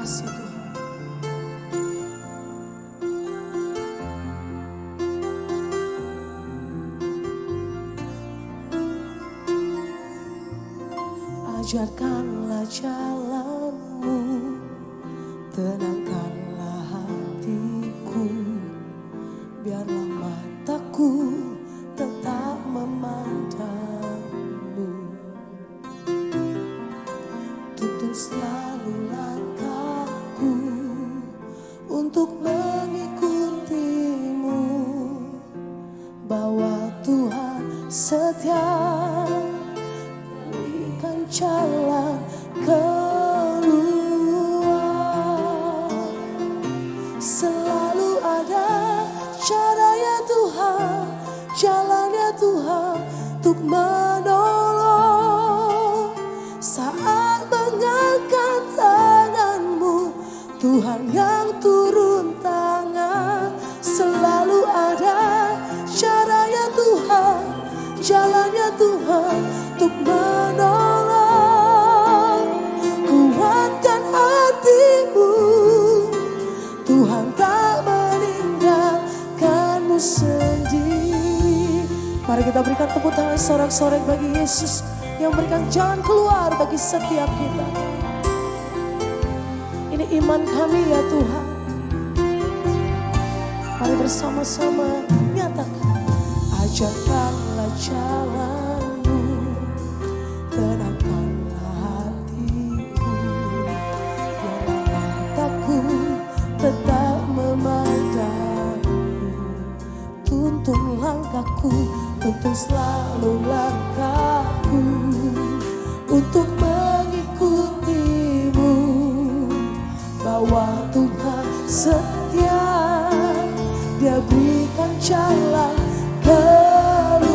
kasih Tuhan. Ajarkanlah jalanmu, tenangkanlah hatiku, biarlah mataku tetap memandangmu. Tuntun selalu langkahku untuk mengikutimu, bahwa Tuhan setia berikan jalan keluar. Selalu ada caranya Tuhan, jalannya Tuhan untuk menolong. Saat mengangkat tanganmu, Tuhan yang turun tangan. Selalu ada caranya Tuhan, jalannya Tuhan untuk menolong. Kuatkan hatimu, Tuhan tak meninggalkanmu sendiri. Mari kita berikan tepuk tangan sorak-sorai bagi Yesus yang berikan jalan keluar bagi setiap kita. Ini iman kami ya Tuhan. Mari bersama-sama nyatakan. Ajarkanlah jalanmu, tenangkanlah hatiku, biarlah mataku tetap memandangmu. Tuntun langkahku, tuntun selalu langkahku untuk mengikutimu, bahwa Tuhan setia, Dia berikan jalan keluar.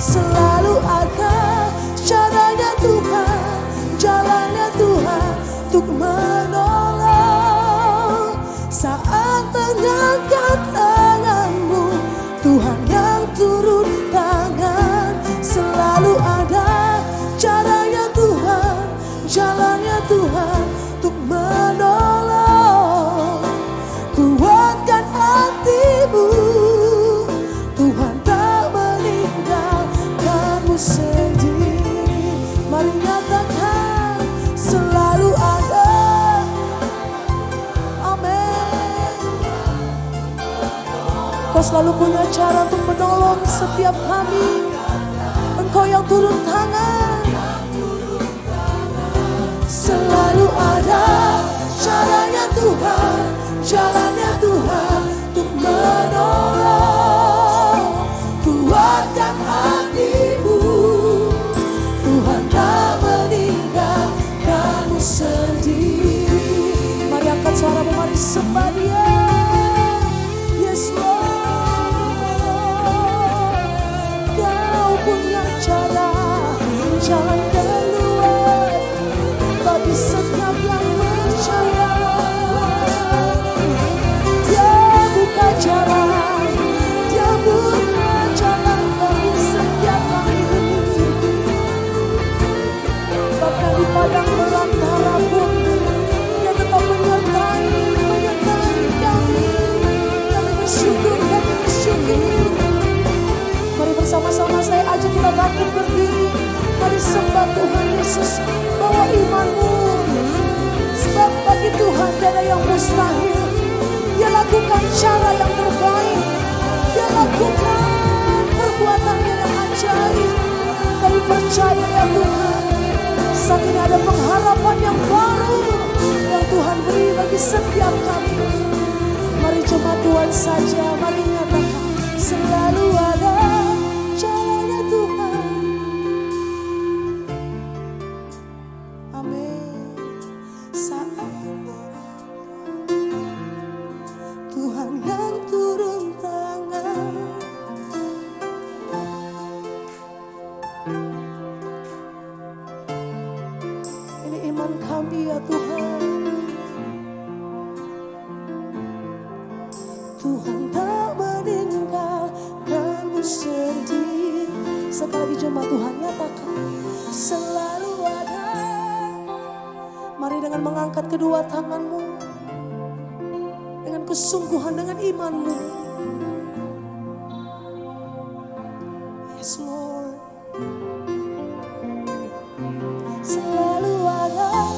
Selalu ada caranya Tuhan, jalannya Tuhan untuk menolong. Saat mengangkat tanganmu, Tuhan yang turun tangan. Selalu ada caranya Tuhan, jalannya Tuhan untuk menolong. Kuatkan hatimu, Tuhan tak meninggalkanmu sendiri. Mari nyatakan, selalu ada. Amin. Kau selalu punya cara untuk menolong setiap kami. Engkau yang turun tangan. Selalu ada caranya Tuhan, jalannya Tuhan untuk menolong. Kuatkan hatimu, Tuhan tak meninggalkanmu sendiri. Mari angkat suaramu, mari sembah Dia. Yes Lord, Kau punya cara, jalan keluar bagi setiap yang percaya. Buka jalan, Dia buka jalan bagi setiap kami. Bahkan di padang belantara pun Dia tetap menyertai kami. Kami bersyukur. Mari bersama-sama saya ajak kita bangkit berdiri. Mari sembah Tuhan Yesus, bawa imanmu. Sebab bagi Tuhan tiada yang mustahil. Dia lakukan cara yang terbaik. Dia lakukan perbuatannya yang ajaib. Kami percaya ya Tuhan, saat ini ada pengharapan yang baru yang Tuhan beri bagi setiap kami. Mari jemaat Tuhan saja, mari nyatakan, selalu ada caranya Tuhan. Amin. Saat Tuhan yang turun tangan. Ini iman kami ya Tuhan. Tuhan tak meninggalkanmu sendiri. Sekali lagi jemaat Tuhan nyatakan, selalu ada Mari dengan mengangkat kedua tanganmu, dengan kesungguhan, dengan imanmu. Yes Lord. Selalu ada.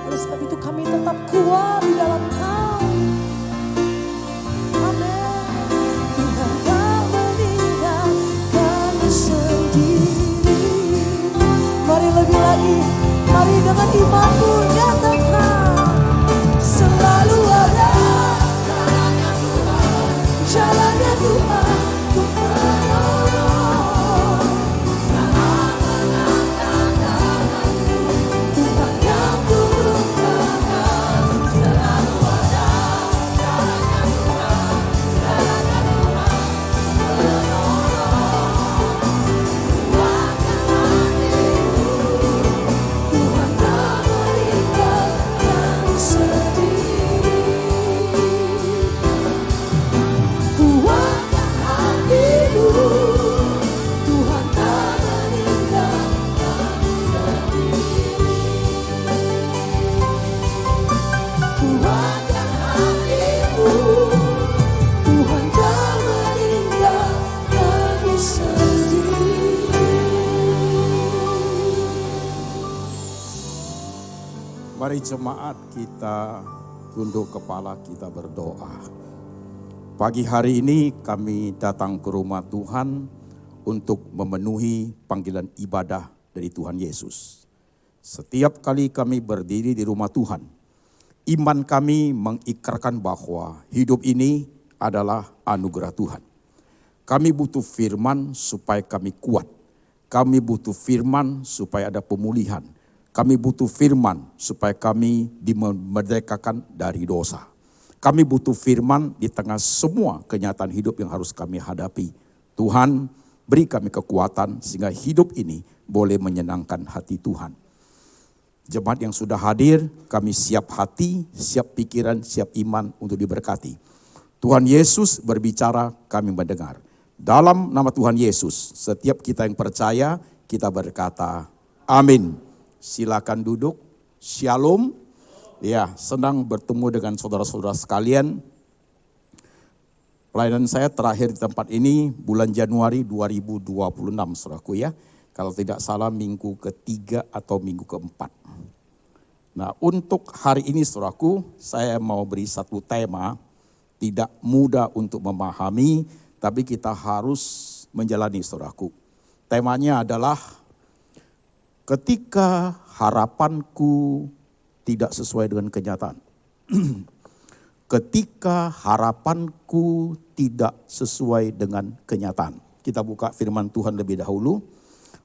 Oleh sebab itu kami tetap kuat di dalam Kau. Amin. Tuhan tak meninggalkanmu sendiri. Mari lebih lagi, mari dengan imanmu nyatakan selalu ada. Jalannya Tuhan untuk menolong. Tuhan yang turunkan selalu ada. Jalannya Tuhan menolong. Tuhan tak meninggalkanmu sendiri. Kuatkan hatimu, Tuhan tak meninggalkanmu sendiri. Kuatkan hatimu, Tuhan tak meninggalkanmu sendiri. Mari jemaat kita tunduk kepala, kita berdoa. Pagi hari ini kami datang ke rumah Tuhan untuk memenuhi panggilan ibadah dari Tuhan Yesus. Setiap kali kami berdiri di rumah Tuhan, iman kami mengikrarkan bahwa hidup ini adalah anugerah Tuhan. Kami butuh firman supaya kami kuat. Kami butuh firman supaya ada pemulihan. Kami butuh firman supaya kami dimerdekakan dari dosa. Kami butuh firman di tengah semua kenyataan hidup yang harus kami hadapi. Tuhan, beri kami kekuatan sehingga hidup ini boleh menyenangkan hati Tuhan. Jemaat yang sudah hadir, kami siap hati, siap pikiran, siap iman untuk diberkati. Tuhan Yesus berbicara, kami mendengar. Dalam nama Tuhan Yesus, setiap kita yang percaya, kita berkata, amin. Silakan duduk. Shalom. Ya, senang bertemu dengan saudara-saudara sekalian. Pelayanan saya terakhir di tempat ini bulan Januari 2026, saudaraku ya. Kalau tidak salah minggu ketiga atau minggu keempat. Nah, untuk hari ini saudaraku, saya mau beri satu tema, tidak mudah untuk memahami, tapi kita harus menjalani saudaraku. Temanya adalah ketika harapanku tidak sesuai dengan kenyataan. Ketika harapanku tidak sesuai dengan kenyataan. Kita buka firman Tuhan lebih dahulu.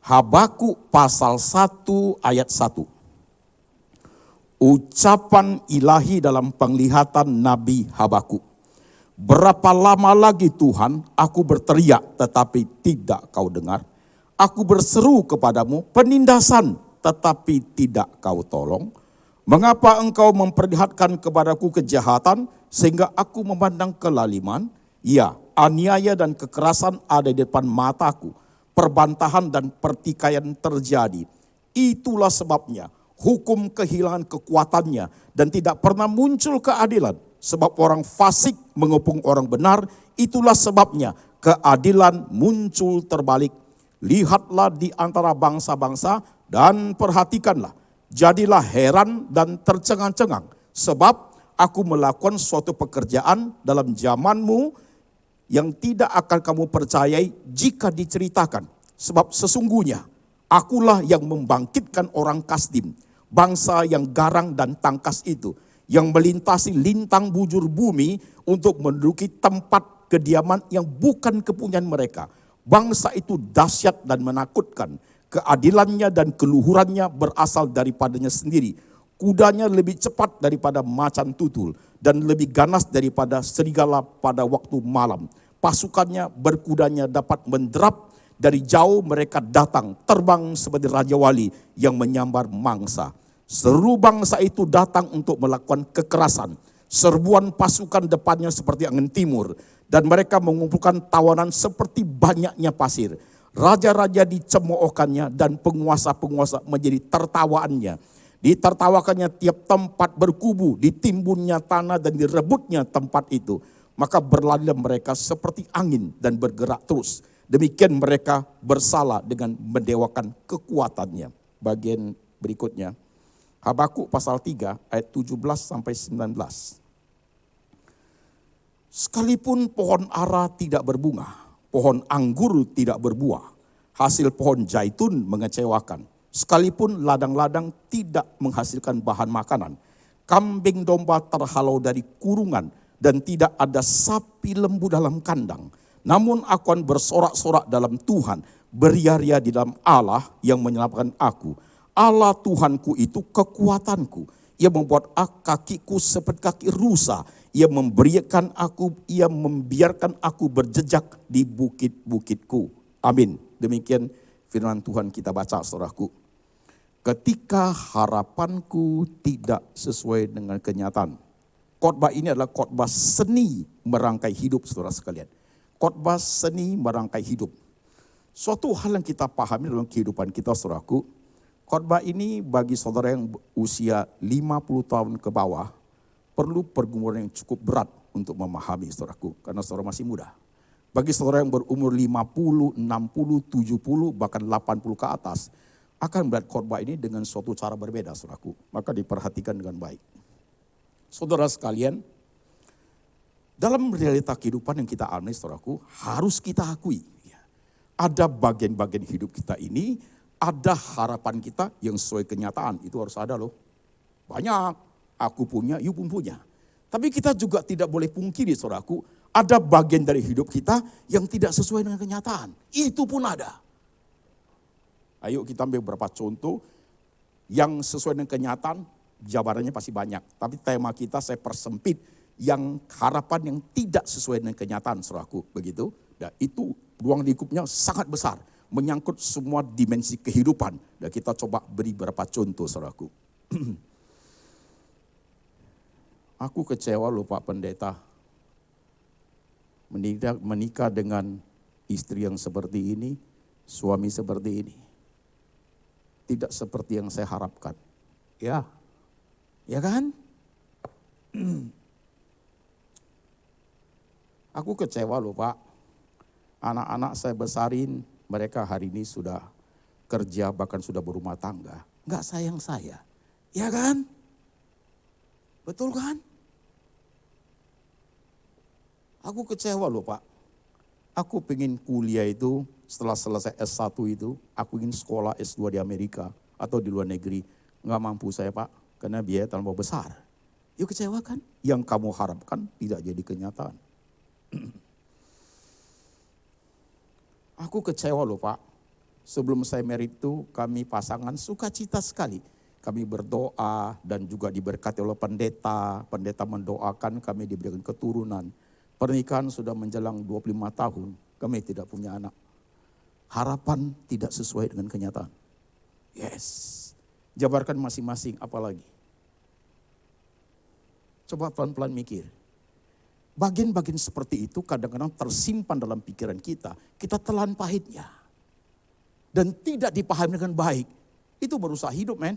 Habakuk pasal 1 ayat 1. Ucapan ilahi dalam penglihatan Nabi Habakuk. Berapa lama lagi Tuhan aku berteriak tetapi tidak kau dengar. Aku berseru kepadamu penindasan tetapi tidak kau tolong. Mengapa engkau memperlihatkan kepadaku kejahatan sehingga aku memandang kelaliman? Ya, aniaya dan kekerasan ada di depan mataku. Perbantahan dan pertikaian terjadi. Itulah sebabnya hukum kehilangan kekuatannya dan tidak pernah muncul keadilan. Sebab orang fasik mengepung orang benar, itulah sebabnya keadilan muncul terbalik. Lihatlah di antara bangsa-bangsa dan perhatikanlah. Jadilah heran dan tercengang-cengang. Sebab aku melakukan suatu pekerjaan dalam zamanmu yang tidak akan kamu percayai jika diceritakan. Sebab sesungguhnya akulah yang membangkitkan orang Kasdim. Bangsa yang garang dan tangkas itu. Yang melintasi lintang bujur bumi untuk menduduki tempat kediaman yang bukan kepunyaan mereka. Bangsa itu dahsyat dan menakutkan. Keadilannya dan keluhurannya berasal daripadanya sendiri. Kudanya lebih cepat daripada macan tutul dan lebih ganas daripada serigala pada waktu malam. Pasukannya berkudanya dapat menderap, dari jauh mereka datang terbang seperti raja wali yang menyambar mangsa. Seluruh bangsa itu datang untuk melakukan kekerasan. Serbuan pasukan depannya seperti angin timur dan mereka mengumpulkan tawanan seperti banyaknya pasir. Raja-raja dicemoohkannya dan penguasa-penguasa menjadi tertawaannya. Ditertawakannya tiap tempat berkubu, ditimbunnya tanah dan direbutnya tempat itu. Maka berlarilah mereka seperti angin dan bergerak terus. Demikian mereka bersalah dengan mendewakan kekuatannya. Bagian berikutnya, Habakuk pasal 3 ayat 17 sampai 19. Sekalipun pohon ara tidak berbunga, pohon anggur tidak berbuah, hasil pohon zaitun mengecewakan. Sekalipun ladang-ladang tidak menghasilkan bahan makanan, kambing domba terhalau dari kurungan, dan tidak ada sapi lembu dalam kandang. Namun aku akan bersorak-sorak dalam Tuhan, beria-ria di dalam Allah yang menyelamatkan aku. Allah Tuhanku itu kekuatanku. Ia membuat kakiku seperti kaki rusa. Ia membiarkan aku berjejak di bukit-bukitku. Amin. Demikian firman Tuhan kita baca, saudaraku. Ketika harapanku tidak sesuai dengan kenyataan. Khotbah ini adalah khotbah seni merangkai hidup, saudara sekalian. Khotbah seni merangkai hidup. Suatu hal yang kita pahami dalam kehidupan kita, saudaraku. Khotbah ini bagi saudara yang usia 50 tahun ke bawah, perlu pergumulan yang cukup berat untuk memahami, saudaraku. Karena saudara masih muda. Bagi saudara yang berumur 50, 60, 70, bahkan 80 ke atas, akan melihat khotbah ini dengan suatu cara berbeda, saudaraku. Maka diperhatikan dengan baik. Saudara sekalian, dalam realita kehidupan yang kita alami, saudaraku, harus kita akui. Ada bagian-bagian hidup kita ini, ada harapan kita yang sesuai kenyataan. Itu harus ada loh. Banyak, aku punya, you pun punya. Tapi kita juga tidak boleh pungkiri, saudaraku, ada bagian dari hidup kita yang tidak sesuai dengan kenyataan. Itu pun ada. Ayo kita ambil beberapa contoh yang sesuai dengan kenyataan. Jabarannya pasti banyak, tapi tema kita saya persempit yang harapan yang tidak sesuai dengan kenyataan, saudaraku, begitu. Dan itu ruang lingkupnya sangat besar, menyangkut semua dimensi kehidupan. Dan kita coba beri beberapa contoh, saudaraku. Aku kecewa loh Pak Pendeta, menikah dengan istri yang seperti ini, suami seperti ini. Tidak seperti yang saya harapkan. Ya kan? Aku kecewa loh Pak. Anak-anak saya besarin, mereka hari ini sudah kerja, bahkan sudah berumah tangga. Enggak sayang saya. Ya kan? Betul kan? Aku kecewa loh Pak. Aku pengen kuliah itu, setelah selesai S1 itu, aku ingin sekolah S2 di Amerika atau di luar negeri. Enggak mampu saya Pak. Karena biaya terlalu besar. Yuk kecewa kan? Yang kamu harapkan tidak jadi kenyataan. Aku kecewa loh Pak. Sebelum saya married itu kami pasangan sukacita sekali. Kami berdoa dan juga diberkati oleh pendeta. Pendeta mendoakan kami diberikan keturunan. Pernikahan sudah menjelang 25 tahun. Kami tidak punya anak. Harapan tidak sesuai dengan kenyataan. Yes. Jabarkan masing-masing apalagi. Coba pelan-pelan mikir. Bagian-bagian seperti itu kadang-kadang tersimpan dalam pikiran kita. Kita telan pahitnya. Dan tidak dipahami dengan baik. Itu berusaha hidup, men.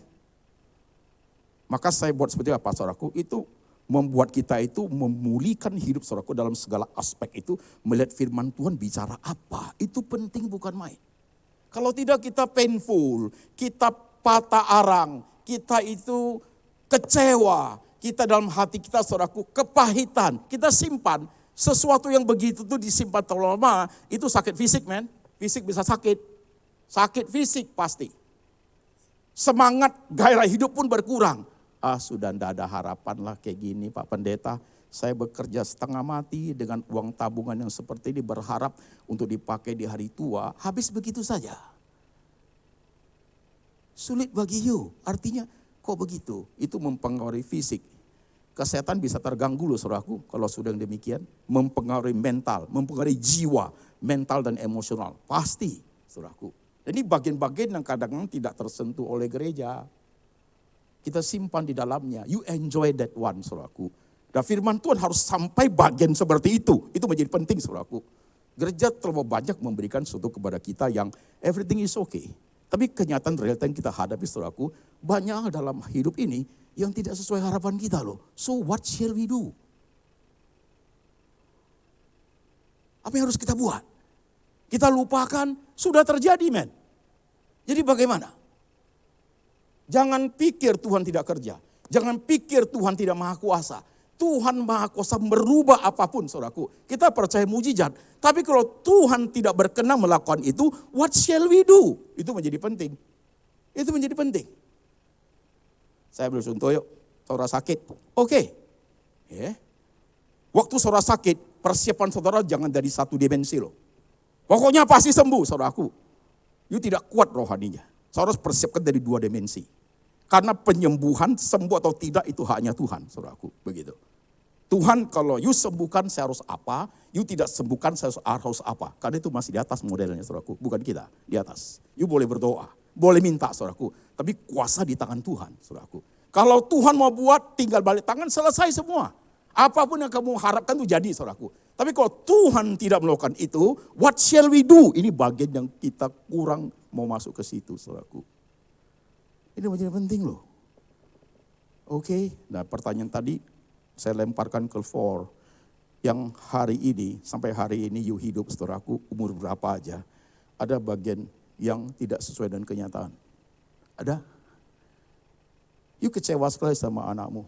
Maka saya buat seperti apa, saudaraku? Itu membuat kita itu memulihkan hidup, saudaraku, dalam segala aspek itu. Melihat firman Tuhan bicara apa. Itu penting, bukan main. Kalau tidak kita painful, kita patah arang, kita itu kecewa. Kita dalam hati kita, saudaraku, kepahitan. Kita simpan sesuatu yang begitu tuh disimpan terlalu lama, itu sakit fisik, men. Fisik bisa sakit. Sakit fisik pasti. Semangat gairah hidup pun berkurang. Sudah tidak ada harapan lah kayak gini Pak Pendeta. Saya bekerja setengah mati dengan uang tabungan yang seperti ini, berharap untuk dipakai di hari tua. Habis begitu saja. Sulit bagi you. Artinya kok begitu? Itu mempengaruhi fisik. Kesehatan bisa terganggu loh saudaraku kalau sudah yang demikian. Mempengaruhi mental, mempengaruhi jiwa, mental dan emosional. Pasti saudaraku. Ini bagian-bagian yang kadang-kadang tidak tersentuh oleh gereja. Kita simpan di dalamnya. You enjoy that one saudaraku. Dan firman Tuhan harus sampai bagian seperti itu. Itu menjadi penting saudaraku. Gereja terlalu banyak memberikan sesuatu kepada kita yang everything is okay. Tapi kenyataan realita yang kita hadapi, saudaraku, banyak dalam hidup ini yang tidak sesuai harapan kita loh. So what shall we do? Apa yang harus kita buat? Kita lupakan, sudah terjadi men. Jadi bagaimana? Jangan pikir Tuhan tidak kerja. Jangan pikir Tuhan tidak maha kuasa. Tuhan maha kuasa merubah apapun, saudaraku. Kita percaya mujizat. Tapi kalau Tuhan tidak berkenan melakukan itu, what shall we do? Itu menjadi penting. Itu menjadi penting. Saya beri contoh yuk. Saudara sakit. Oke. Waktu saudara sakit, persiapan saudara jangan dari satu dimensi loh. Pokoknya pasti sembuh, saudaraku. You tidak kuat rohaninya. Saudara harus persiapkan dari 2 dimensi. Karena penyembuhan, sembuh atau tidak itu haknya Tuhan, saudaraku. Begitu. Tuhan kalau you sembuhkan saya harus apa, you tidak sembuhkan saya harus apa. Karena itu masih di atas modelnya, saudaraku. Bukan kita, di atas. You boleh berdoa, boleh minta, saudaraku. Tapi kuasa di tangan Tuhan, saudaraku. Kalau Tuhan mau buat, tinggal balik tangan, selesai semua. Apapun yang kamu harapkan itu jadi, saudaraku. Tapi kalau Tuhan tidak melakukan itu, what shall we do? Ini bagian yang kita kurang mau masuk ke situ, saudaraku. Ini menjadi penting loh. Oke, nah pertanyaan tadi saya lemparkan ke 4. Yang hari ini, sampai hari ini you hidup, saudaraku, umur berapa aja. Ada bagian yang tidak sesuai dengan kenyataan. Ada? You kecewa sekali sama anakmu.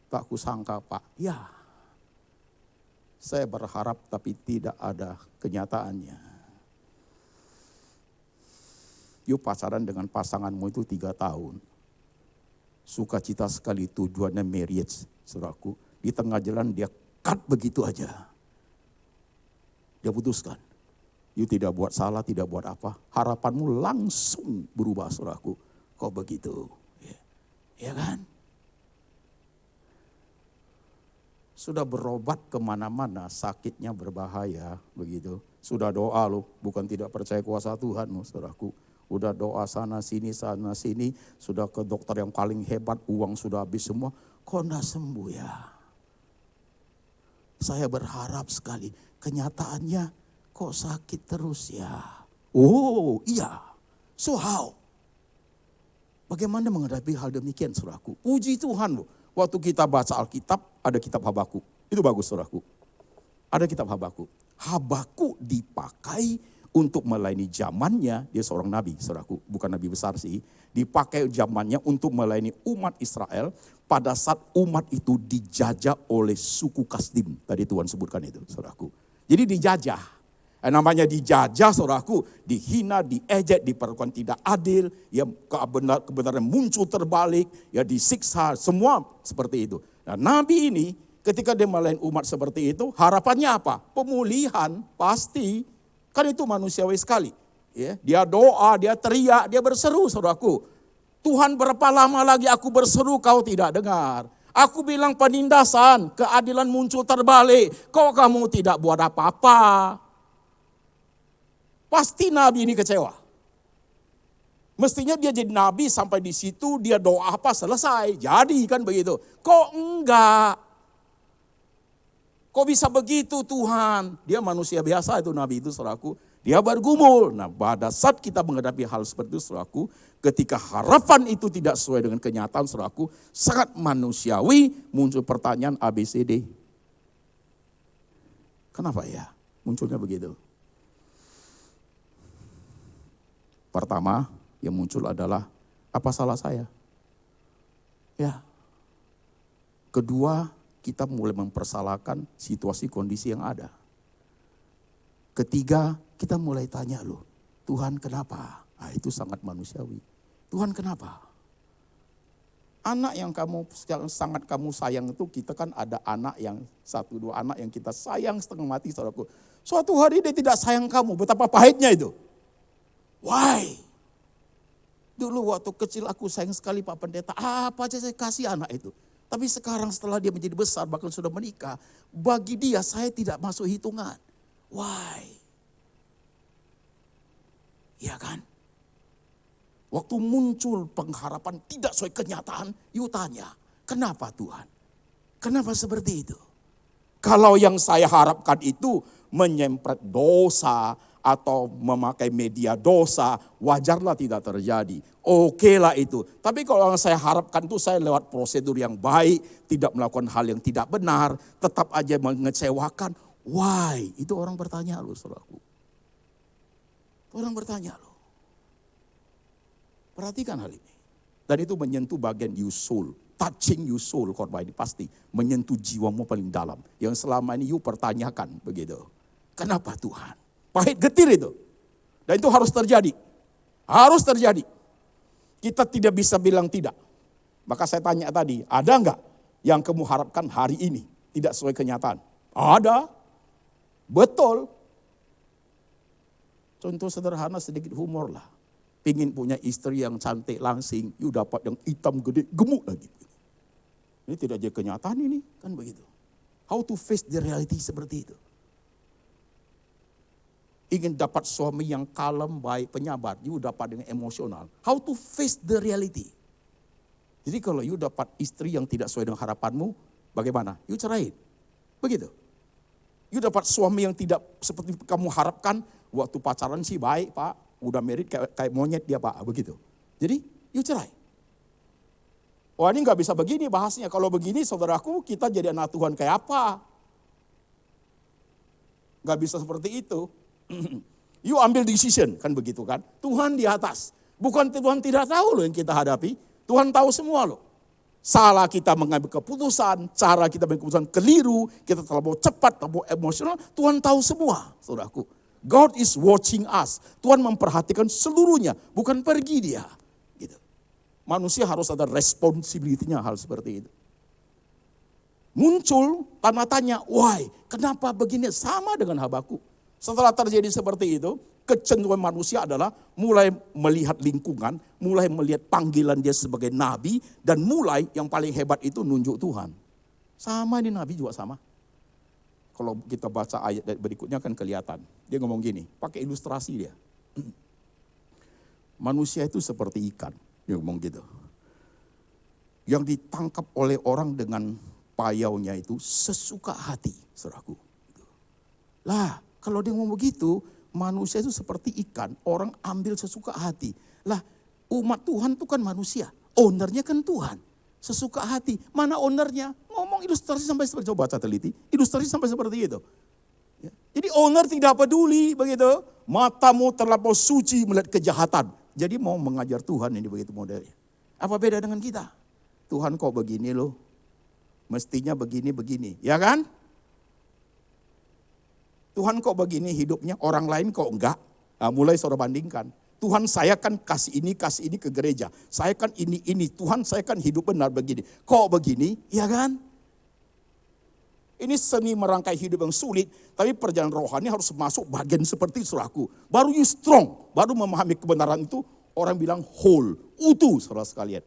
Tak kusangka pak, ya. Saya berharap tapi tidak ada kenyataannya. You pacaran dengan pasanganmu itu 3 tahun. Sukacita sekali tujuannya marriage, saudaraku. Di tengah jalan dia cut begitu aja. Dia putuskan. You tidak buat salah, tidak buat apa. Harapanmu langsung berubah, saudaraku. Kok begitu? Ya kan? Sudah berobat kemana-mana, sakitnya berbahaya, begitu. Sudah doa loh, bukan tidak percaya kuasa Tuhan, saudaraku. Udah doa sana sini, sudah ke dokter yang paling hebat, uang sudah habis semua. Kok enggak sembuh ya? Saya berharap sekali, kenyataannya kok sakit terus ya? Oh iya, so how? Bagaimana menghadapi hal demikian, saudaraku? Puji Tuhan loh, waktu kita baca Alkitab, ada kitab Habakuk. Itu bagus, saudaraku. Ada kitab Habakuk. Habakuk dipakai untuk melayani zamannya, dia seorang nabi, saudaraku, bukan nabi besar sih. Dipakai zamannya untuk melayani umat Israel pada saat umat itu dijajah oleh suku Kasdim. Tadi Tuhan sebutkan itu, saudaraku. Jadi dijajah. Namanya dijajah, saudaraku, dihina, diejek, diperlakukan tidak adil, ya kebenaran muncul terbalik, ya disiksa, semua seperti itu. Nah, nabi ini ketika dia melayani umat seperti itu, harapannya apa? Pemulihan, pasti. Kan itu manusiawi sekali. Ya, dia doa, dia teriak, dia berseru, saudaraku. Tuhan, berapa lama lagi aku berseru kau tidak dengar. Aku bilang penindasan, keadilan muncul terbalik. Kok kamu tidak buat apa-apa? Pasti nabi ini kecewa. Mestinya dia jadi nabi sampai di situ, dia doa apa selesai. Jadi kan begitu. Kok enggak? Kok bisa begitu Tuhan? Dia manusia biasa itu nabi itu, saudaraku. Dia bergumul. Nah, pada saat kita menghadapi hal seperti itu, saudaraku, ketika harapan itu tidak sesuai dengan kenyataan, saudaraku, sangat manusiawi, muncul pertanyaan ABCD. Kenapa ya? Munculnya begitu. Pertama yang muncul adalah, apa salah saya? Ya. Kedua, kita mulai mempersalahkan situasi kondisi yang ada. Ketiga, kita mulai tanya loh, Tuhan kenapa? Nah, itu sangat manusiawi. Tuhan kenapa? Anak yang sangat kamu sayang itu, kita kan ada anak yang 1-2 anak yang kita sayang setengah mati, saudaraku. Suatu hari dia tidak sayang kamu, betapa pahitnya itu. Why? Dulu waktu kecil aku sayang sekali Pak Pendeta, apa aja saya kasih anak itu. Tapi sekarang setelah dia menjadi besar, bahkan sudah menikah, bagi dia saya tidak masuk hitungan. Why? Ya kan? Waktu muncul pengharapan tidak sesuai kenyataan, you tanya, kenapa Tuhan? Kenapa seperti itu? Kalau yang saya harapkan itu menyempret dosa atau memakai media dosa, wajarlah tidak terjadi. Okelah itu. Tapi kalau yang saya harapkan itu saya lewat prosedur yang baik, tidak melakukan hal yang tidak benar, tetap aja mengecewakan. Why? Itu orang bertanya loh, saudaraku. Orang bertanya loh. Perhatikan hal ini. Dan itu menyentuh bagian you soul. Touching you soul, korban ini pasti menyentuh jiwamu paling dalam. Yang selama ini you pertanyakan begitu. Kenapa Tuhan? Pahit getir itu. Dan itu harus terjadi. Harus terjadi. Kita tidak bisa bilang tidak. Maka saya tanya tadi, ada enggak yang kamu harapkan hari ini tidak sesuai kenyataan? Ada. Betul. Contoh sederhana sedikit humor lah. Pingin punya istri yang cantik langsing, you dapat yang hitam gede gemuk lagi. Ini tidak jadi kenyataan ini, kan begitu. How to face the reality seperti itu. Ingin dapat suami yang kalem, baik, penyabar, you dapat dengan emosional. How to face the reality. Jadi kalau you dapat istri yang tidak sesuai dengan harapanmu, bagaimana? You cerain. Begitu. You dapat suami yang tidak seperti kamu harapkan, waktu pacaran sih baik pak, udah married kayak monyet dia pak, begitu. Jadi you cerai. Wah ini gak bisa begini bahasnya, kalau begini saudaraku kita jadi anak Tuhan kayak apa? Gak bisa seperti itu. You ambil decision, kan begitu kan. Tuhan di atas. Bukan Tuhan tidak tahu loh yang kita hadapi. Tuhan tahu semua loh. Salah kita mengambil keputusan, cara kita mengambil keputusan keliru, kita terlalu cepat, terlalu emosional. Tuhan tahu semua, saudaraku. God is watching us. Tuhan memperhatikan seluruhnya, bukan pergi dia. Gitu. Manusia harus ada responsibility-nya hal seperti itu. Muncul tanda tanya, why? Kenapa begini? Sama dengan Habakuk. Setelah terjadi seperti itu, kecenderungan manusia adalah mulai melihat lingkungan, mulai melihat panggilan dia sebagai nabi, dan mulai yang paling hebat itu nunjuk Tuhan. Sama ini nabi juga sama. Kalau kita baca ayat berikutnya kan kelihatan. Dia ngomong gini, pakai ilustrasi dia. Manusia itu seperti ikan, dia ngomong gitu. Yang ditangkap oleh orang dengan payaunya itu sesuka hati, saudaraku. Lah, kalau dia ngomong begitu, manusia itu seperti ikan, orang ambil sesuka hati. Lah, umat Tuhan itu kan manusia, ownernya kan Tuhan. Sesuka hati, mana ownernya? Ngomong ilustrasi sampai seperti, coba baca teliti, ilustrasi sampai seperti itu. Ya. Jadi owner tidak peduli begitu, matamu terlampau suci melihat kejahatan. Jadi mau mengajar Tuhan ini begitu modelnya. Apa beda dengan kita? Tuhan kok begini loh, mestinya begini-begini, ya kan? Tuhan kok begini hidupnya, orang lain kok enggak. Nah, mulai saudara bandingkan. Tuhan saya kan kasih ini ke gereja. Saya kan ini. Tuhan saya kan hidup benar begini. Kok begini? Ya kan? Ini seni merangkai hidup yang sulit. Tapi perjalanan rohani harus masuk bagian seperti suraku. Baru you strong. Baru memahami kebenaran itu. Orang bilang whole. Utuh saudara sekalian.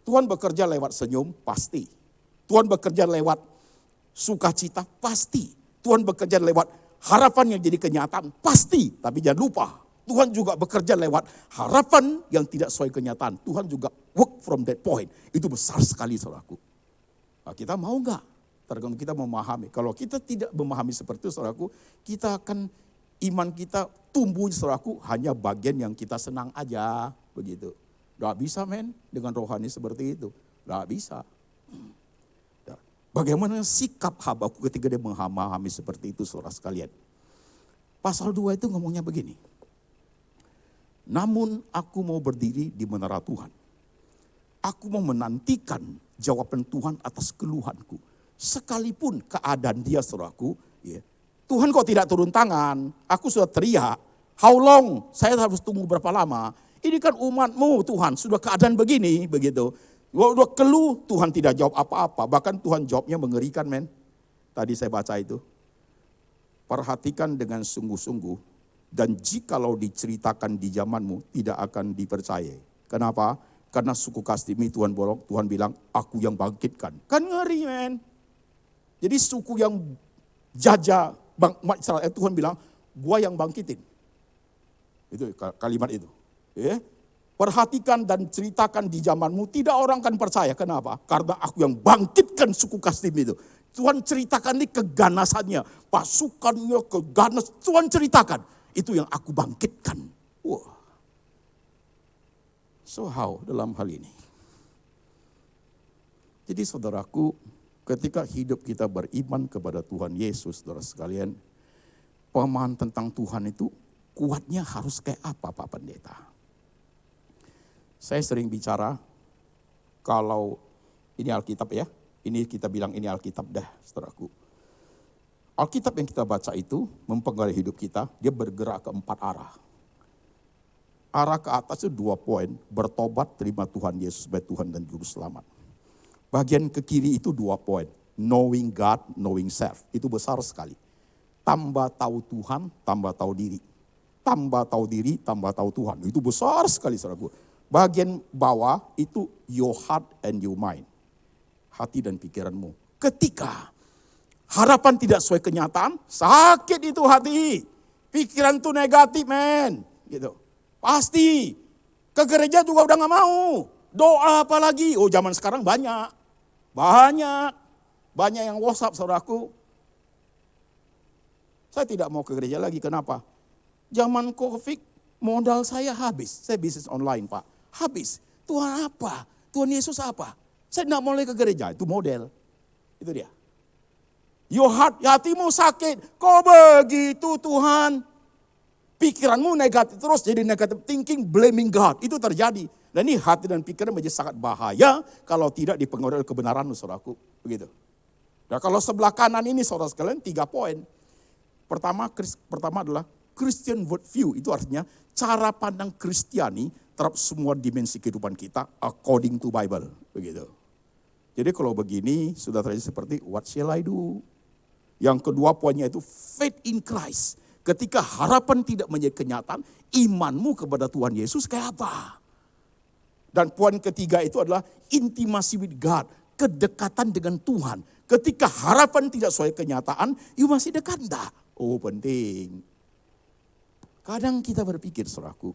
Tuhan bekerja lewat senyum? Pasti. Tuhan bekerja lewat sukacita? Pasti. Tuhan bekerja lewat harapan yang jadi kenyataan? Pasti. Tapi jangan lupa, Tuhan juga bekerja lewat harapan yang tidak sesuai kenyataan. Tuhan juga work from that point. Itu besar sekali saudaraku. Nah, kita mau enggak? Tergantung kita memahami. Kalau kita tidak memahami seperti itu saudaraku, kita akan iman kita tumbuh saudaraku hanya bagian yang kita senang aja. Begitu. Enggak bisa men dengan rohani seperti itu. Enggak bisa. Bagaimana sikap Habakuk ketika dia memahami seperti itu saudara sekalian. Pasal 2 itu ngomongnya begini. Namun aku mau berdiri di menara Tuhan. Aku mau menantikan jawaban Tuhan atas keluhanku. Sekalipun keadaan dia saudaraku. Ya, Tuhan kok tidak turun tangan. Aku sudah teriak. How long? Saya harus tunggu berapa lama? Ini kan umatmu Tuhan. Sudah keadaan begini. Begitu. Udah keluh, Tuhan tidak jawab apa-apa. Bahkan Tuhan jawabnya mengerikan men. Tadi saya baca itu. Perhatikan dengan sungguh-sungguh. Dan jikalau diceritakan di zamanmu, tidak akan dipercayai. Kenapa? Karena suku Kasdimi Tuhan bilang, aku yang bangkitkan. Kan ngeri men. Jadi suku yang jajah, Tuhan bilang, gua yang bangkitin. Itu kalimat itu. Ya. Perhatikan dan ceritakan di zamanmu, tidak orang akan percaya. Kenapa? Karena aku yang bangkitkan suku Kasdim itu. Tuhan ceritakan ini keganasannya, pasukannya keganas. Tuhan ceritakan, itu yang aku bangkitkan. Wah. So how dalam hal ini? Jadi saudaraku, ketika hidup kita beriman kepada Tuhan Yesus, saudara sekalian, pemahaman tentang Tuhan itu kuatnya harus kayak apa Pak Pendeta? Saya sering bicara, kalau ini Alkitab ya, ini kita bilang ini Alkitab dah saudaraku. Alkitab yang kita baca itu mempengaruhi hidup kita, dia bergerak ke 4 arah. Arah ke atas itu 2 poin, bertobat, terima Tuhan Yesus sebagai Tuhan dan Juru Selamat. Bagian ke kiri itu 2 poin, knowing God, knowing self, itu besar sekali. Tambah tahu Tuhan, tambah tahu diri. Tambah tahu diri, tambah tahu Tuhan, itu besar sekali saudaraku. Bagian bawah itu your heart and your mind. Hati dan pikiranmu. Ketika harapan tidak sesuai kenyataan, sakit itu hati. Pikiran tuh negatif men. Gitu. Pasti. Ke gereja juga udah gak mau. Doa apa lagi? Oh zaman sekarang banyak. Banyak yang WhatsApp saudaraku. Saya tidak mau ke gereja lagi, kenapa? Zaman Covid modal saya habis. Saya bisnis online Pak. Habis. Tuhan apa? Tuhan Yesus apa? Saya tidak mulai ke gereja. Itu model. Itu dia. Your heart, hatimu sakit. Kok begitu Tuhan? Pikiranmu negatif terus. Jadi negative thinking, blaming God. Itu terjadi. Dan ini hati dan pikiran menjadi sangat bahaya. Kalau tidak dipengaruhi oleh kebenaran saudaraku. Begitu. Nah kalau sebelah kanan ini saudara sekalian 3 poin. Pertama adalah Christian worldview. Itu artinya cara pandang Kristiani terhadap semua dimensi kehidupan kita according to Bible. Begitu. Jadi kalau begini sudah terjadi seperti what shall I do? Yang kedua poinnya itu faith in Christ. Ketika harapan tidak menjadi kenyataan, imanmu kepada Tuhan Yesus kayak apa? Dan poin ketiga itu adalah intimacy with God. Kedekatan dengan Tuhan. Ketika harapan tidak sesuai kenyataan, you masih dekat enggak? Oh penting. Kadang kita berpikir saudaraku,